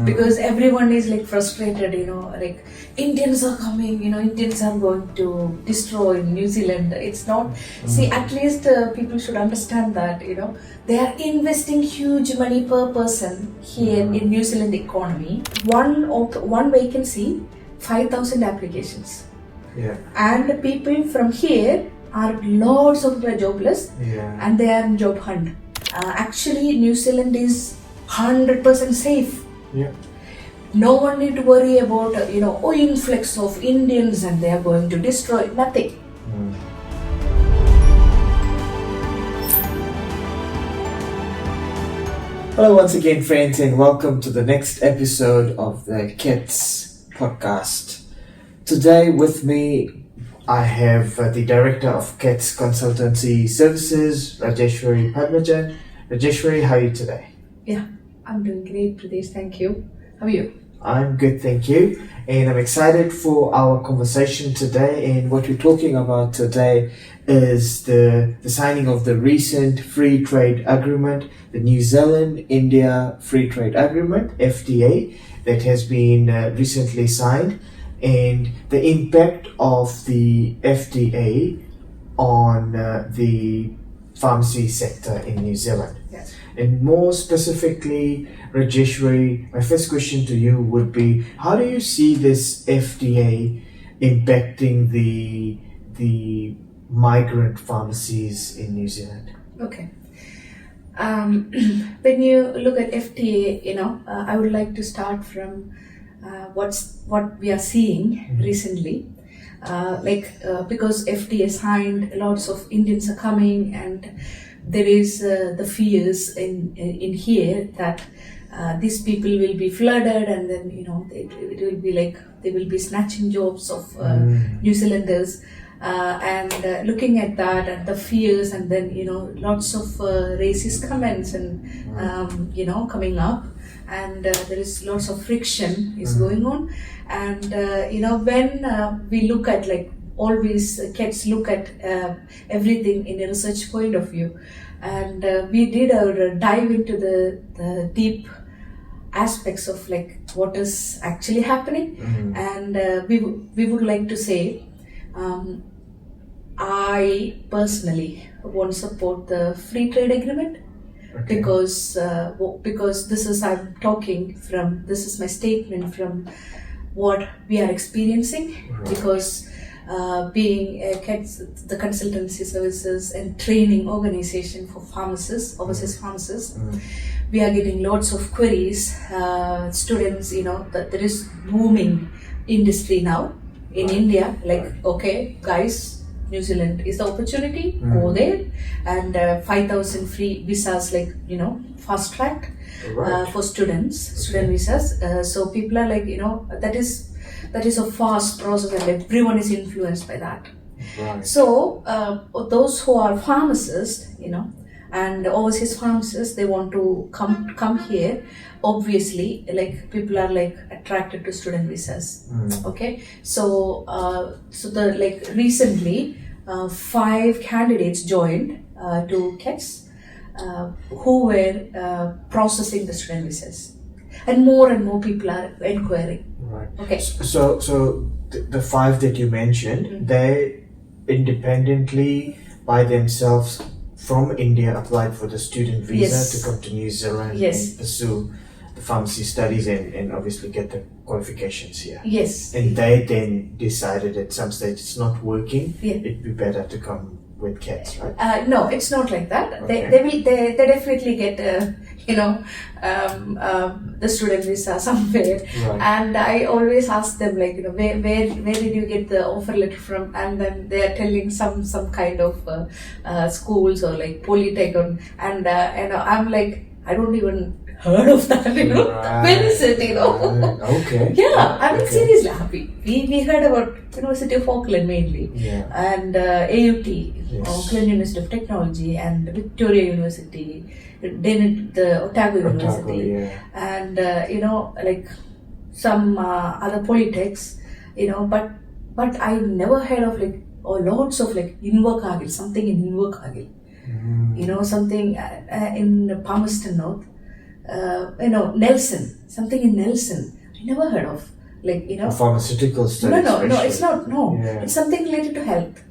because everyone is like frustrated, like Indians are coming, Indians are going to destroy New Zealand. It's not, see, at least people should understand that, they are investing huge money per person here in New Zealand economy. One vacancy, 5,000 applications. Yeah. And people from here are lots of jobless, and they are in job hunt. Actually, New Zealand is 100% safe. Yeah. No one need to worry about influx of Indians and they are going to destroy nothing. Hello once again, friends, and welcome to the next episode of the KETS podcast. Today with me, I have the director of KETS Consultancy Services, Rajeswary Padmajan. Rajeswary, how are you today? Yeah, I'm doing great, Pradesh. Thank you. How are you? I'm good, thank you. And I'm excited for our conversation today. And what we're talking about today is the signing of the recent free trade agreement, the New Zealand-India Free Trade Agreement, FTA, that has been recently signed, and the impact of the FTA on the pharmacy sector in New Zealand. Yes. And more specifically, Rajeswary, my first question to you would be, how do you see this FTA impacting the migrant pharmacies in New Zealand? Okay. When you look at FTA, I would like to start from what we are seeing recently. Because FTA signed, lots of Indians are coming, and there is the fears in here that these people will be flooded, and then it will be like they will be snatching jobs of New Zealanders. And looking at that and the fears, and then lots of racist comments and coming up, and there is lots of friction is going on. And when we look at, like, always KETS look at everything in a research point of view, and we did a dive into the deep aspects of like what is actually happening. And we would like to say, I personally want to support the free trade agreement. Okay. Because this is my statement from what we are experiencing. Right. Because being KETS, the consultancy services and training organization for pharmacists, overseas pharmacists, we are getting lots of queries. Students, that there is booming industry now in India. Like, okay, guys, New Zealand is the opportunity, go there, and 5,000 free visas, like, fast tracked for student visas. So people are like, that is a fast process, and everyone is influenced by that. Right. So those who are pharmacists, and overseas pharmacists, they want to come here. Obviously, like, people are like attracted to student visas. Okay, so recently 5 candidates joined to KETS who were processing the student visas, and more people are inquiring. Right. Okay. So the 5 that you mentioned, they independently by themselves from India applied for the student visa to come to New Zealand and pursue the pharmacy studies and obviously get the qualifications here. Yes. And they then decided at some stage it's not working, it'd be better to come with KETS, right? No, it's not like that. Okay. They definitely get the student visa somewhere. Right. And I always ask them, like, where did you get the offer letter from? And then they are telling some kind of schools or like Polytech, and I'm like, I don't even heard of that, Where is it, Okay. Yeah, I'm seriously happy. We heard about University of Auckland mainly, and AUT, Auckland University of Technology, and Victoria University, then the Otago University, and like some other Polytechs, but I never heard of like lots of like Invercargill, something in Invercargill, something in Palmerston North. Nelson, something in Nelson. I never heard of, A pharmaceutical study. No, it's not. No, Yeah. it's something related to health.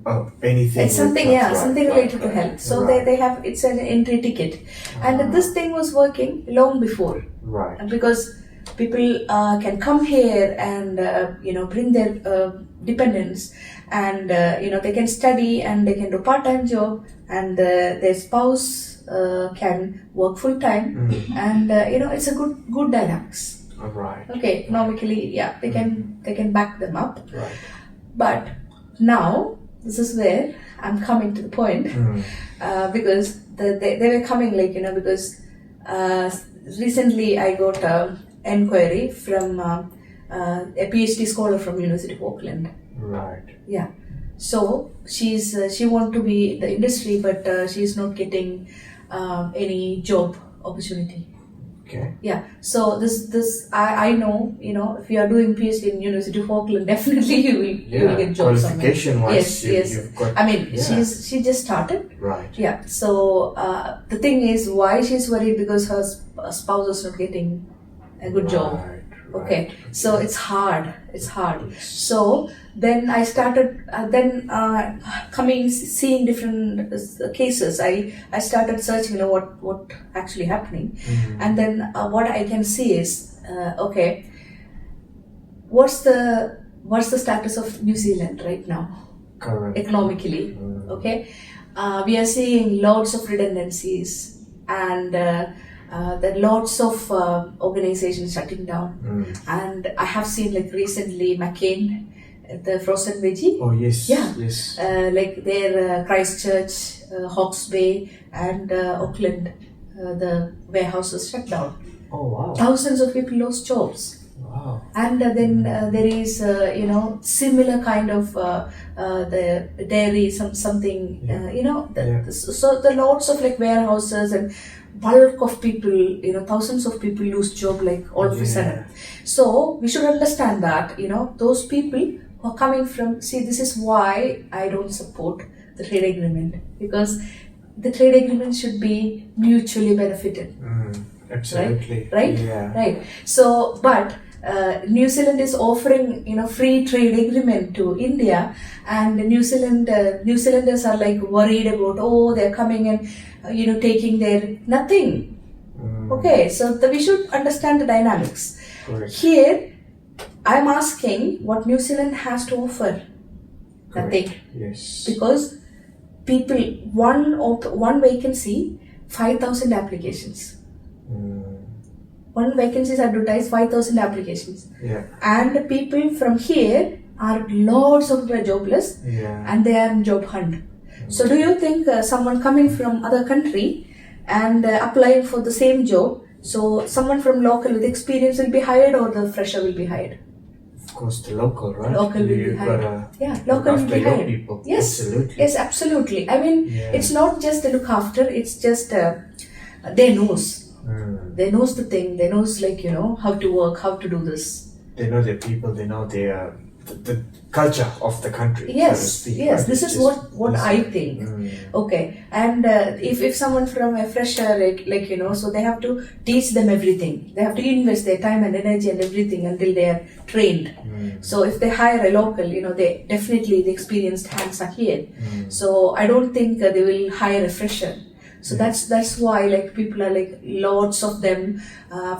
Oh, anything. It's something, something related to health. So they have, it's an entry ticket, and this thing was working long before. Right. Because people can come here and bring their dependents, and they can study and they can do part-time job, and their spouse can work full-time, and it's a good dynamics. Right. Okay, economically, they can back them up. Right. But now this is where I'm coming to the point, because they were coming because recently I got an enquiry from a PhD scholar from University of Auckland. Right. Yeah. So she want to be in the industry, but she's not getting any job opportunity. Okay. Yeah. So this I know, if you are doing PhD in University of Auckland, definitely you will get jobs. Qualification wise, you've got. I mean, she just started. Right. Yeah. So the thing is, why she's worried, because her spouse is not getting a good job. Right. Okay, so it's hard. So then I started, seeing different cases. I started searching, what actually happening, and then what I can see is, okay, what's the status of New Zealand right now, Correct. economically? Okay, we are seeing lots of redundancies, and there are lots of organizations shutting down, and I have seen recently McCain, the frozen veggie. Oh yes. Yeah. Yes. Their Christchurch, Hawke's Bay, and Auckland, the warehouses shut down. Oh wow. Thousands of people lost jobs. Wow. And then there is similar kind of the dairy, something. So the lots of warehouses and bulk of people, thousands of people lose job all of a sudden. So we should understand that, those people who are coming from, this is why I don't support the trade agreement, because the trade agreement should be mutually benefited. Absolutely. Right? Yeah. Right. So, but New Zealand is offering, free trade agreement to India, and New Zealanders are worried about, they're coming and taking their nothing. Okay, so we should understand the dynamics. Correct. Here, I'm asking what New Zealand has to offer. Nothing. Yes. Because people, one vacancy, 5,000 applications. One vacancy is advertised, 5,000 applications. Yeah. And people from here are lots of people jobless, and they are in job hunt. So do you think someone coming from other country and applying for the same job, so someone from local with experience will be hired, or the fresher will be hired? Of course, the local, right? Local will be hired. Local will be hired. People. Yes, absolutely. Yes, absolutely. I mean, it's not just the look after; it's just they knows. They knows the thing. They knows how to work, how to do this. They know their people. They know their the culture of the country. Yes, so to speak, yes. right? This is what I think. Okay, and if someone from a fresher, so they have to teach them everything. They have to invest their time and energy and everything until they are trained. So if they hire a local, they definitely the experienced hands are here. So I don't think they will hire a fresher. So that's why people are lots of them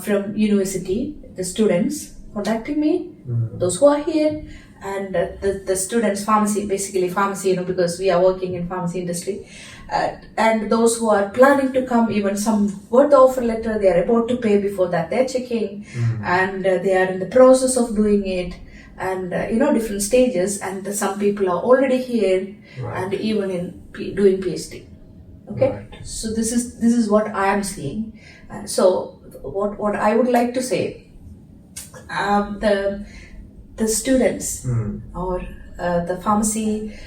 from university, the students contacting me, those who are here, and the students, pharmacy, because we are working in pharmacy industry, and those who are planning to come, even some got the offer letter, they are about to pay, before that they're checking, and they are in the process of doing it, and different stages, and some people are already here, and even in doing PhD. Okay, right. So this is what I am seeing. So what I would like to say, the students or the pharmacy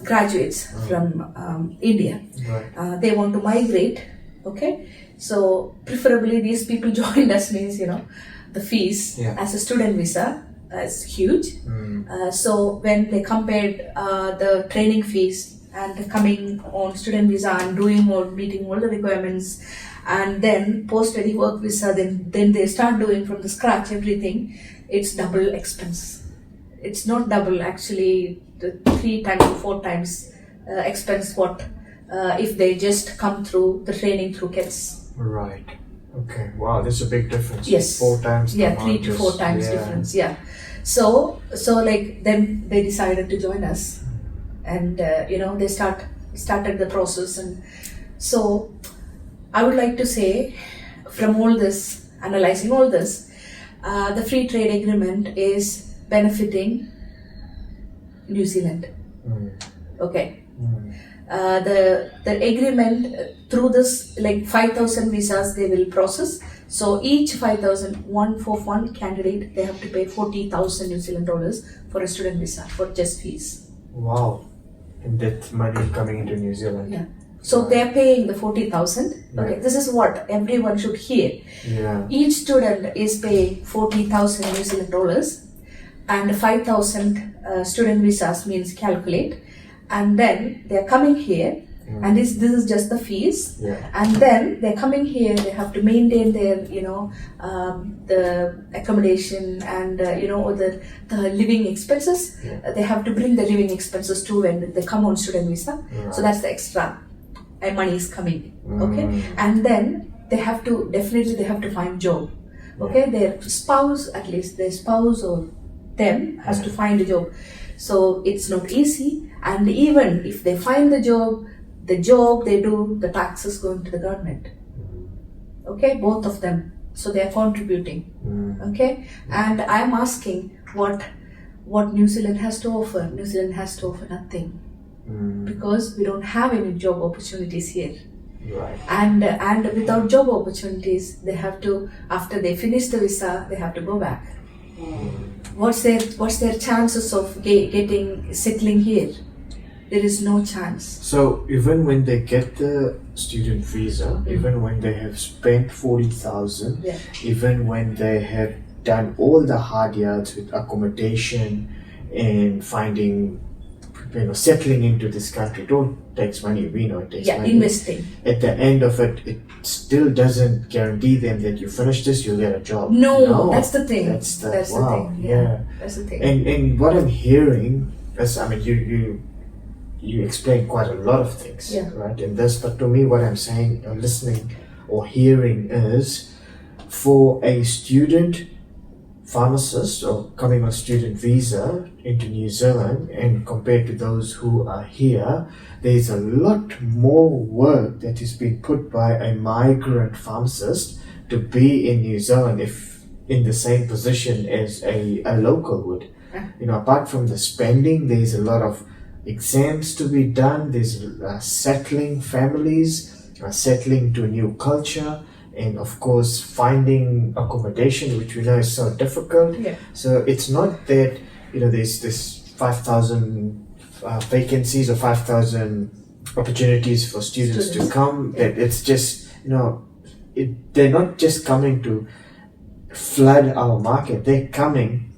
graduates from India, Right. They want to migrate. Okay, so preferably these people joined us means the fees as a student visa is huge. So when they compared the training fees and coming on student visa and meeting all the requirements, and then post-study work visa, then they start doing from the scratch everything. It's double expense. It's not double, actually, 3 times or 4 times expense what if they just come through the training through KETS. Right. Okay. Wow, that's a big difference. Yes. 4 times. Yeah, 3 to 4 times difference. Yeah. So like then they decided to join us, and they started the process, and so I would like to say, from all this, analyzing all this, the free trade agreement is benefiting New Zealand. Okay. The agreement through this, like 5,000 visas they will process. So each 5,000, one for one candidate, they have to pay 40,000 New Zealand dollars for a student visa for just fees. Wow. And that money coming into New Zealand. Yeah. So they are paying the 40,000. Okay, this is what everyone should hear. Yeah. Each student is paying 40,000 New Zealand dollars, and 5,000 student visas means calculate, and then they are coming here. And this is just the fees, and then they're coming here. They have to maintain their, the accommodation and the living expenses. They have to bring the living expenses too when they come on student visa. So that's the extra, and money is coming. Okay, and then they have to find job. Okay, their spouse, at least their spouse or them, has to find a job. So it's not easy, and even if they find the job they do, the taxes going to the government. Okay, both of them. So they are contributing. Okay, and I'm asking what New Zealand has to offer. New Zealand has to offer nothing, because we don't have any job opportunities here. Right. And without job opportunities, they have to, after they finish the visa, they have to go back. What's their chances of settling here? There is no chance. So even when they get the student visa, even when they have spent 40,000, even when they have done all the hard yards with accommodation and finding, settling into this country, it all takes money. We know it takes money. Investing. At the end of it, it still doesn't guarantee them that you finish this, you'll get a job. No, that's the thing. That's the thing. Yeah. That's the thing. And what I'm hearing is, you explain quite a lot of things, right? In this, but to me, what I'm saying, or listening, or hearing is, for a student pharmacist or coming on student visa into New Zealand, and compared to those who are here, there's a lot more work that is being put by a migrant pharmacist to be in New Zealand, if in the same position as a local would. Apart from the spending, there's a lot of exams to be done. There's settling families, settling to a new culture, and of course finding accommodation, which we know is so difficult. So it's not that there's this 5,000 vacancies or 5,000 opportunities for students to come. That it's just they're not just coming to flood our market. They're coming.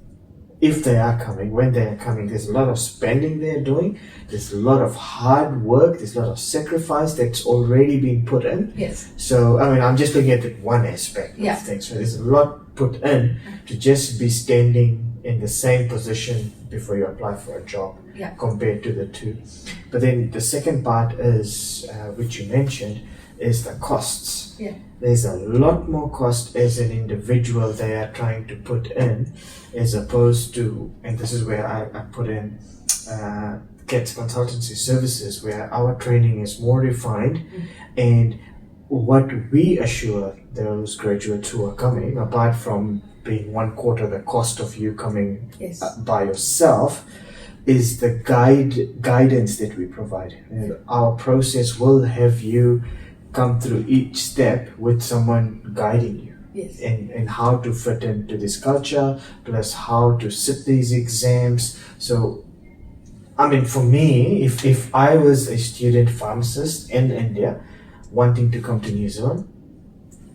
If they are coming, when they are coming, there's a lot of spending they're doing. There's a lot of hard work. There's a lot of sacrifice that's already been put in. Yes. So, I'm just looking at it one aspect of things. So there's a lot put in to just be standing in the same position before you apply for a job compared to the two. But then the second part is, which you mentioned, is the costs. There's a lot more cost as an individual they are trying to put in, as opposed to, and this is where I put in KETS Consultancy services, where our training is more refined, and what we assure those graduates who are coming, apart from being 1/4 the cost of you coming by yourself, is the guidance that we provide. And our process will have you come through each step with someone guiding you. And how to fit into this culture, plus how to sit these exams. So, for me, if I was a student pharmacist in India wanting to come to New Zealand,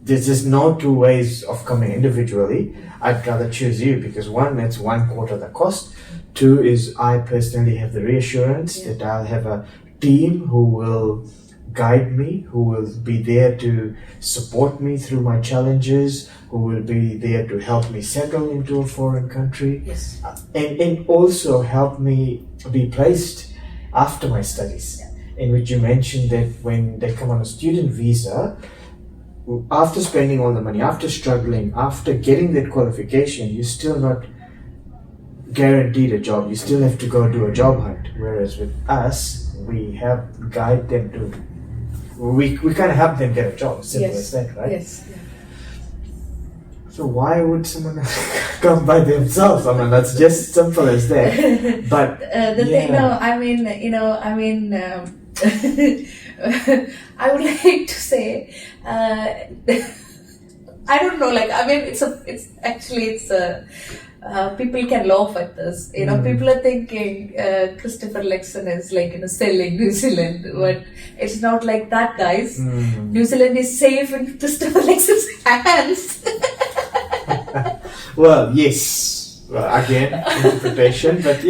there's just no two ways of coming individually. I'd rather choose you because one, it's 1/4 the cost. Two is I personally have the reassurance that I'll have a team who will guide me, who will be there to support me through my challenges, who will be there to help me settle into a foreign country, Yes. and also help me be placed after my studies. In which you mentioned that when they come on a student visa, after spending all the money, after struggling, after getting that qualification, you're still not guaranteed a job. You still have to go do a job hunt. Whereas with us, we help guide them to, we kind of help them get a job. Simple as that, right? Yes. Yeah. So why would someone come by themselves? I mean, that's just simple as that. But thing, I would like to say, I don't know. Like, I mean, it's people can laugh at this. People are thinking Christopher Lexon is like selling New Zealand, but it's not like that, guys. New Zealand is safe in Christopher Lexon's hands. Well, yes. Well, again, interpretation, but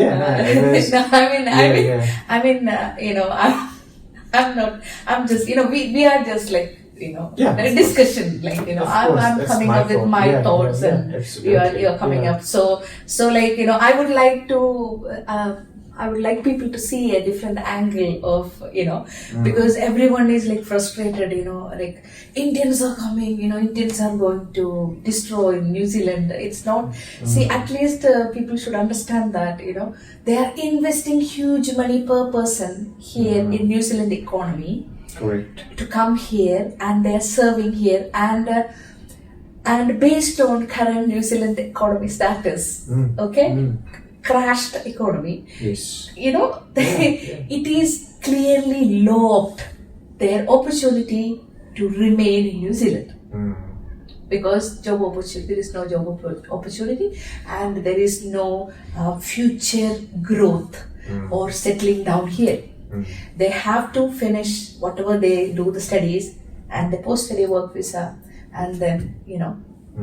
I'm not. I'm just. We are just like. A discussion. Like I'm coming up with my thoughts, and you're coming up. So like I would like to. I would like people to see a different angle of, because everyone is like frustrated, like Indians are coming, Indians are going to destroy New Zealand. It's not, see, at least people should understand that, they are investing huge money per person here in New Zealand economy. Correct. To come here, and they are serving here, and based on current New Zealand economy status, crashed economy. Yes. It is clearly locked their opportunity to remain in New Zealand. Because job opportunity, there is no job opportunity, and there is no future growth or settling down here. They have to finish whatever they do, the studies and the post-study work visa, and then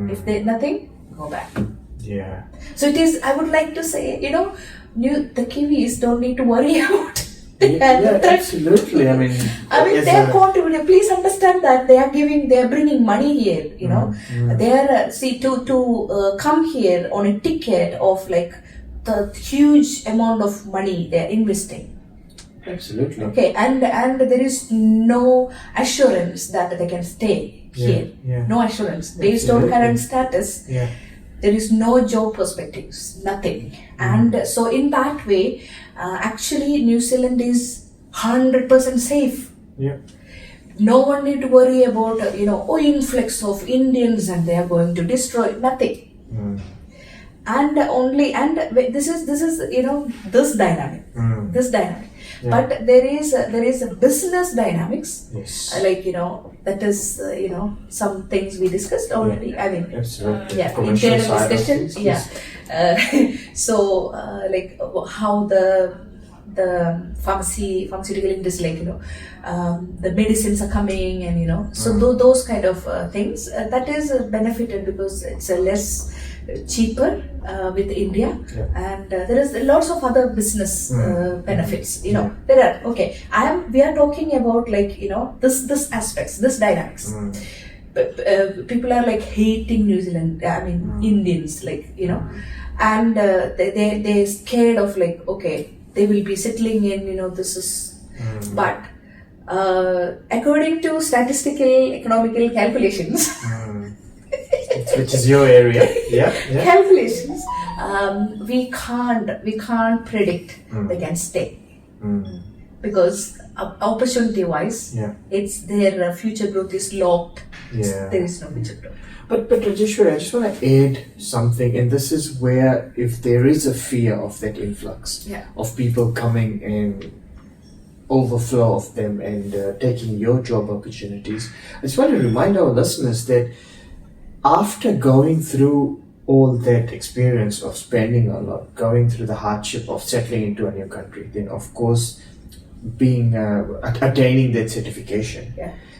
if they nothing, go back. Yeah. So it is. I would like to say, the Kiwis don't need to worry about. Absolutely. I mean, they are contributing. Please understand that they are bringing money here. They are to come here on a ticket of like the huge amount of money they are investing. Absolutely. Okay, and there is no assurance that they can stay here. No assurance based on current status. There is no job perspectives, nothing. And so in that way, actually New Zealand is 100% safe. No one need to worry about influx of Indians and they are going to destroy, nothing. And this is this dynamic. This dynamic. But there is a business dynamics, that is some things we discussed already. I mean, absolutely. Internal discussion. So like how the pharmaceutical industry, the medicines are coming, and so those kind of things that is benefited because it's a less cheaper with India, and there is lots of other business benefits. There are we are talking about like this aspects, this dynamics. People are like hating New Zealand. I mean Indians, like and they're scared of like they will be settling in. This is, but according to statistical economical calculations. Which is your area, calculations. We can't predict they can stay because opportunity-wise, it's their future growth is locked. There is no future growth. But Rajeswary, I just want to add something, and this is where if there is a fear of that influx of people coming and overflow of them and taking your job opportunities, I just want to remind our listeners that after going through all that experience of spending a lot, going through the hardship of settling into a new country, then of course being attaining that certification.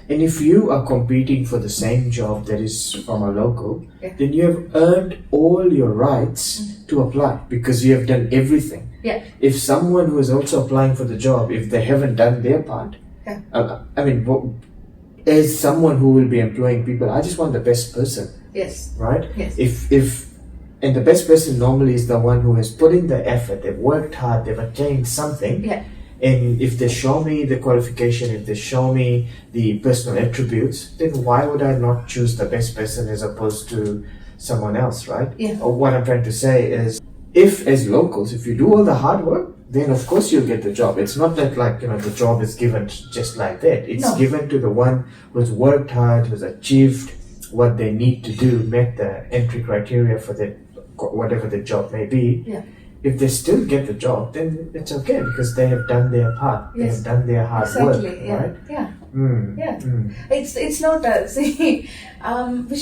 And if you are competing for the same job that is from a local, then you have earned all your rights to apply because you have done everything. If someone who is also applying for the job, if they haven't done their part, Yeah. I mean, as someone who will be employing people, I just want the best person, Yes. right? Yes. And the best person normally is the one who has put in the effort, they've worked hard, they've attained something. Yeah. And if they show me the qualification, if they show me the personal attributes, then why would I not choose the best person as opposed to someone else, right? Yeah. Or what I'm trying to say is, if as locals, if you do all the hard work, then of course you'll get the job. It's not that like, the job is given just like that. It's No. given to the one who's worked hard, who's achieved what they need to do, met the entry criteria for that, whatever the job may be. Yeah. If they still get the job, then it's okay because they have done their part. They Yes. have done their hard Exactly. work, Yeah. right? Yeah. Mm. Yeah. It's not see. We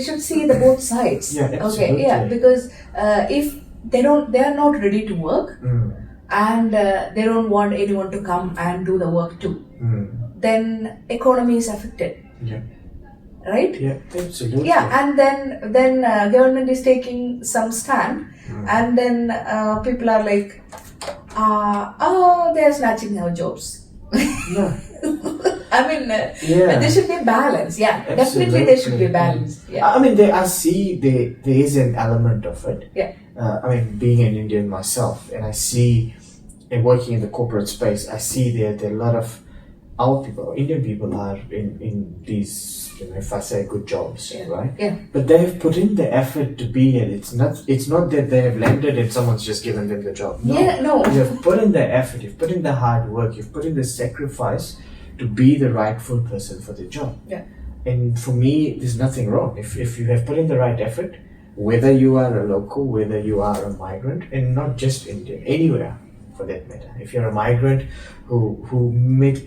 should see the both sides. Yeah, Okay. absolutely. Yeah. Because if they are not ready to work, and they don't want anyone to come and do the work too, then economy is affected. Yeah. Right? Yeah, absolutely. Yeah, and then government is taking some stand, and then people are like, they are snatching our jobs. No. I mean, Yeah. there should be a balance. Yeah, definitely there should be a balance. Yeah. I mean, I see there is an element of it. Yeah. I mean, being an Indian myself, and I see, and working in the corporate space, I see there are a lot of our people, Indian people, are in these, if I say, good jobs, Yeah. right? Yeah. But they have put in the effort to be here. It's not that they have landed and someone's just given them the job. No. Yeah, no. You have put in the effort, you've put in the hard work, you've put in the sacrifice to be the rightful person for the job. Yeah. And for me, there's nothing wrong. If you have put in the right effort, whether you are a local, whether you are a migrant, and not just Indian, anywhere for that matter. If you're a migrant who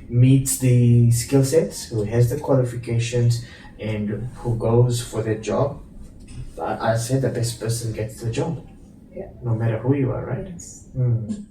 meets the skill sets, who has the qualifications, and who goes for that job, I say the best person gets the job. Yeah. No matter who you are, right? Yes. Mm.